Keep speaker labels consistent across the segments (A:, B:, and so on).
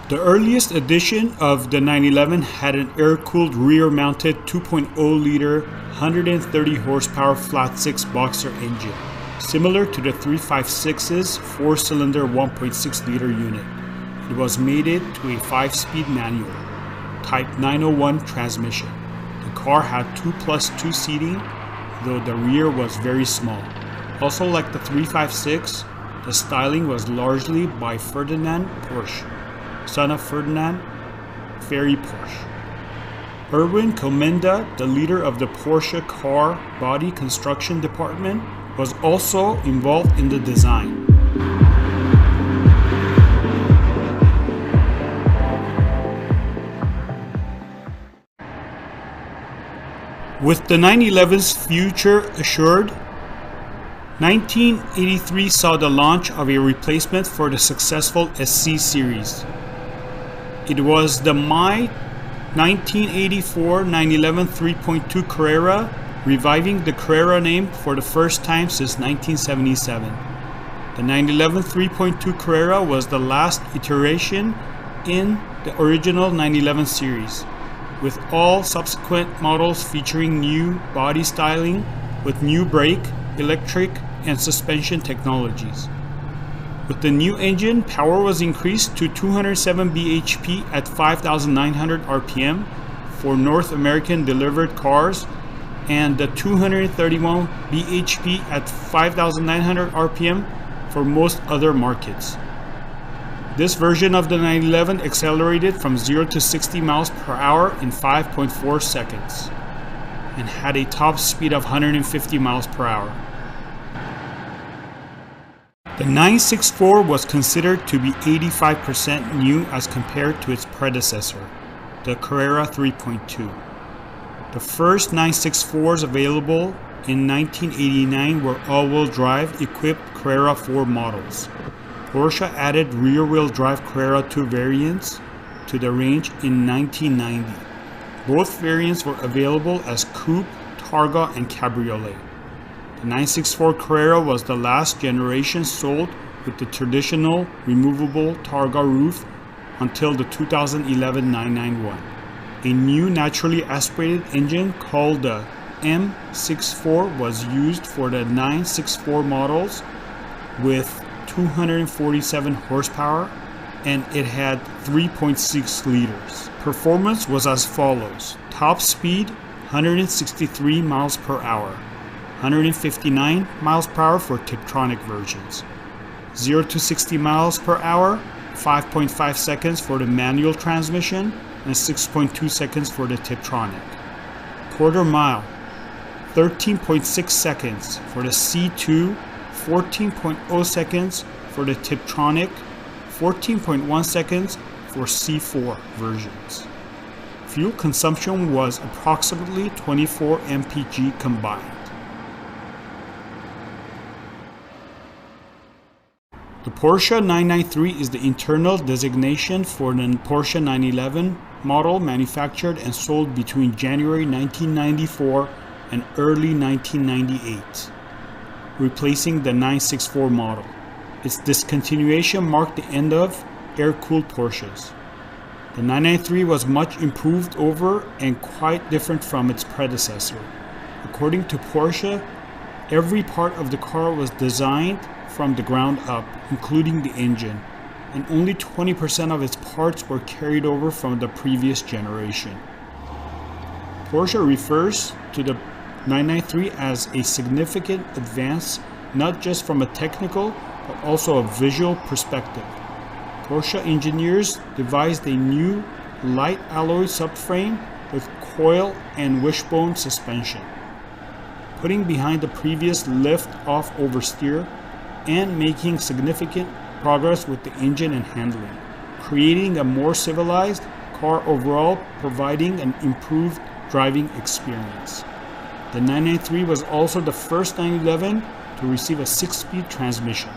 A: The earliest edition of the 911 had an air-cooled rear-mounted 2.0-liter 130 horsepower flat-six boxer engine, similar to the 356's four-cylinder 1.6-liter unit. It was mated to a 5-speed manual, Type 901 transmission. The car had 2+2 seating, though the rear was very small. Also like the 356, the styling was largely by Ferdinand Porsche, son of Ferdinand Ferry Porsche. Erwin Komenda, the leader of the Porsche car body construction department, was also involved in the design. With the 911's future assured, 1983 saw the launch of a replacement for the successful SC series. It was the May 1984 911 3.2 Carrera, reviving the Carrera name for the first time since 1977. The 911 3.2 Carrera was the last iteration in the original 911 series, with all subsequent models featuring new body styling with new brake, electric, and suspension technologies. With the new engine, power was increased to 207 bhp at 5,900 rpm for North American delivered cars and the 231 bhp at 5,900 rpm for most other markets. This version of the 911 accelerated from 0 to 60 miles per hour in 5.4 seconds and had a top speed of 150 miles per hour. The 964 was considered to be 85% new as compared to its predecessor, the Carrera 3.2. The first 964s available in 1989 were all-wheel drive equipped Carrera 4 models. Porsche added rear-wheel drive Carrera 2 variants to the range in 1990. Both variants were available as coupe, targa, and cabriolet. The 964 Carrera was the last generation sold with the traditional removable targa roof until the 2011 991. A new naturally aspirated engine called the M64 was used for the 964 models with 247 horsepower, and it had 3.6 liters. Performance was as follows: top speed 163 miles per hour, 159 miles per hour for Tiptronic versions. 0 to 60 miles per hour, 5.5 seconds for the manual transmission and 6.2 seconds for the Tiptronic. Quarter mile, 13.6 seconds for the C2, 14.0 seconds for the Tiptronic, 14.1 seconds for C4 versions. Fuel consumption was approximately 24 mpg combined. The Porsche 993 is the internal designation for the Porsche 911 model manufactured and sold between January 1994 and early 1998, replacing the 964 model. Its discontinuation marked the end of air-cooled Porsches. The 993 was much improved over and quite different from its predecessor. According to Porsche, every part of the car was designed from the ground up, including the engine, and only 20% of its parts were carried over from the previous generation. Porsche refers to the 993 as a significant advance, not just from a technical, but also a visual perspective. Porsche engineers devised a new light alloy subframe with coil and wishbone suspension, putting behind the previous lift-off oversteer and making significant progress with the engine and handling, creating a more civilized car overall, providing an improved driving experience. The 993 was also the first 911 to receive a 6-speed transmission.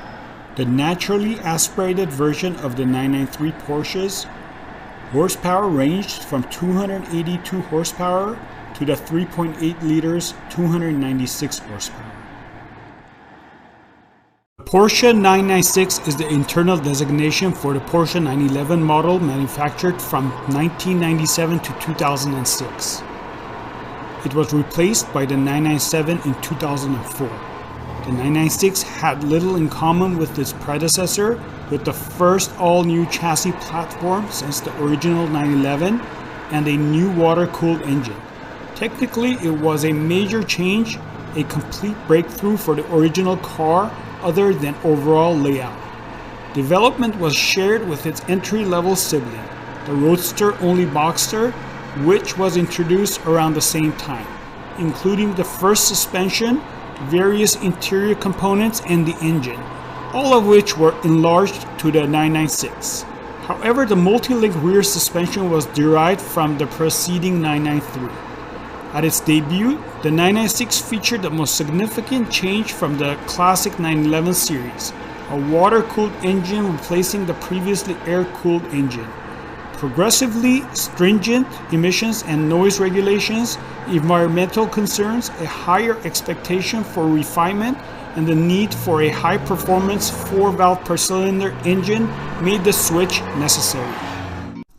A: The naturally aspirated version of the 993 Porsches horsepower ranged from 282 horsepower to the 3.8 liters 296 horsepower. The Porsche 996 is the internal designation for the Porsche 911 model manufactured from 1997 to 2006. It was replaced by the 997 in 2004. The 996 had little in common with its predecessor, with the first all-new chassis platform since the original 911 and a new water-cooled engine. Technically, it was a major change, a complete breakthrough for the original car other than overall layout. Development was shared with its entry-level sibling, the Roadster-only Boxster, which was introduced around the same time, including the first suspension, various interior components, and the engine, all of which were enlarged to the 996. However, the multi-link rear suspension was derived from the preceding 993. At its debut, the 996 featured the most significant change from the classic 911 series, a water-cooled engine replacing the previously air-cooled engine. Progressively stringent emissions and noise regulations, environmental concerns, a higher expectation for refinement, and the need for a high-performance 4-valve per cylinder engine made the switch necessary.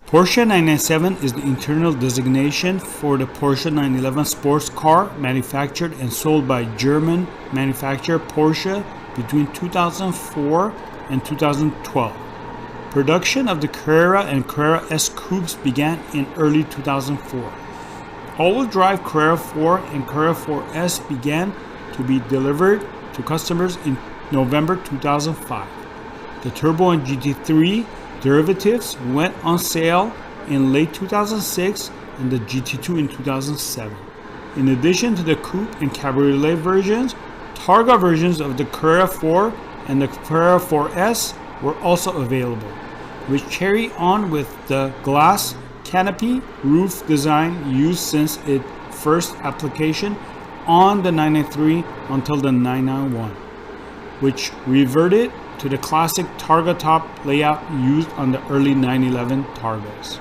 A: Porsche 997 is the internal designation for the Porsche 911 sports car manufactured and sold by German manufacturer Porsche between 2004 and 2012. Production of the Carrera and Carrera S coupes began in early 2004. All-wheel drive Carrera 4 and Carrera 4S began to be delivered to customers in November 2005. The Turbo and GT3 derivatives went on sale in late 2006 and the GT2 in 2007. In addition to the coupe and cabriolet versions, Targa versions of the Carrera 4 and the Carrera 4S were also available, which carry on with the glass canopy roof design used since its first application on the 993 until the 991, which reverted to the classic Targa top layout used on the early 911 Targas.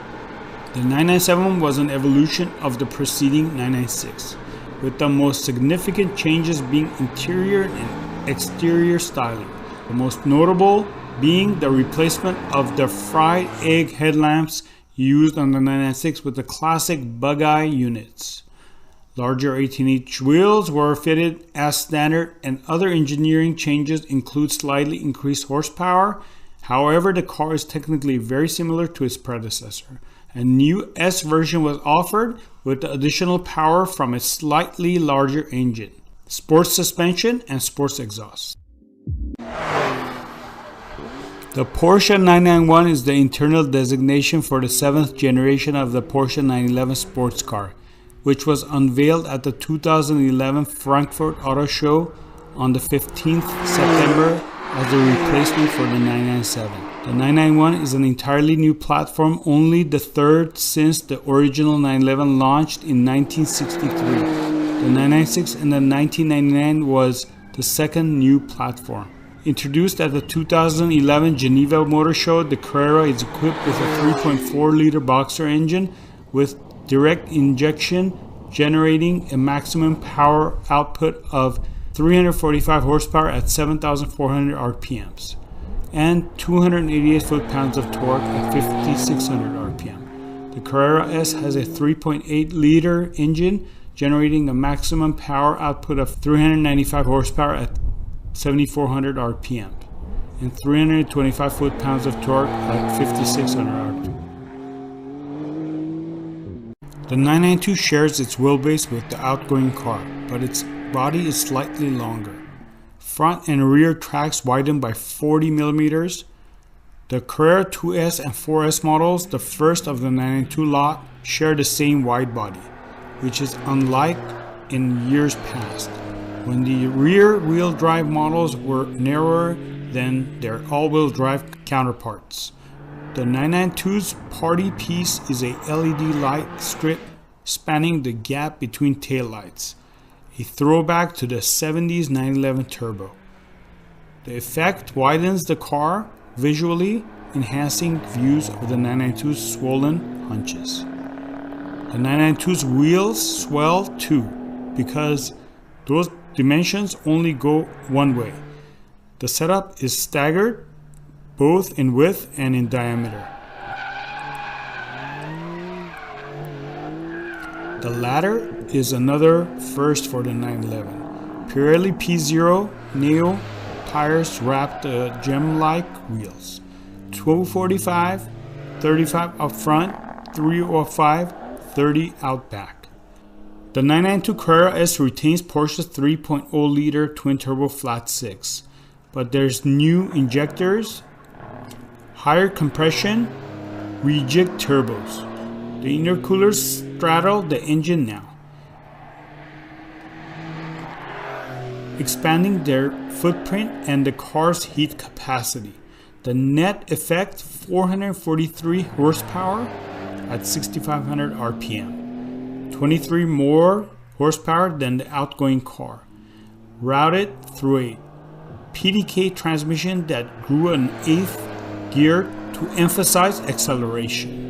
A: The 997 was an evolution of the preceding 996, with the most significant changes being interior and exterior styling, the most notable being the replacement of the fried egg headlamps used on the 996 with the classic bug-eye units. Larger 18-inch wheels were fitted as standard, and other engineering changes include slightly increased horsepower. However, the car is technically very similar to its predecessor. A new S version was offered with the additional power from a slightly larger engine, sports suspension, and sports exhaust. The Porsche 991 is the internal designation for the 7th generation of the Porsche 911 sports car, which was unveiled at the 2011 Frankfurt Auto Show on the 15th September as the replacement for the 997. The 991 is an entirely new platform, only the third since the original 911 launched in 1963. The 996 and the 1999 was the second new platform. Introduced at the 2011 Geneva Motor Show, the Carrera is equipped with a 3.4-liter Boxster engine with direct injection, generating a maximum power output of 345 horsepower at 7,400 RPMs and 288 foot-pounds of torque at 5,600 RPM. The Carrera S has a 3.8-liter engine, generating a maximum power output of 395 horsepower at 7,400 RPM and 325 foot-pounds of torque at 5,600 RPM. The 992 shares its wheelbase with the outgoing car, but its body is slightly longer. Front and rear tracks widened by 40 millimeters. The Carrera 2S and 4S models, the first of the 992 lot, share the same wide body, which is unlike in years past, when the rear-wheel drive models were narrower than their all-wheel drive counterparts. The 992's party piece is a LED light strip spanning the gap between taillights, a throwback to the 70s 911 Turbo. The effect widens the car visually, enhancing views of the 992's swollen hunches. The 992's wheels swell too, because those dimensions only go one way. The setup is staggered, both in width and in diameter. The latter is another first for the 911. Pirelli P0 Neo tires wrapped gem-like wheels. 1245, 35 up front, 305, 30 out back. The 992 Carrera S retains Porsche's 3.0-liter twin-turbo flat six, but there's new injectors, higher compression, rejig turbos. The intercoolers straddle the engine now, expanding their footprint and the car's heat capacity. The net effect 443 horsepower at 6,500 RPM, 23 more horsepower than the outgoing car, routed through a PDK transmission that grew an eighth gear to emphasize acceleration.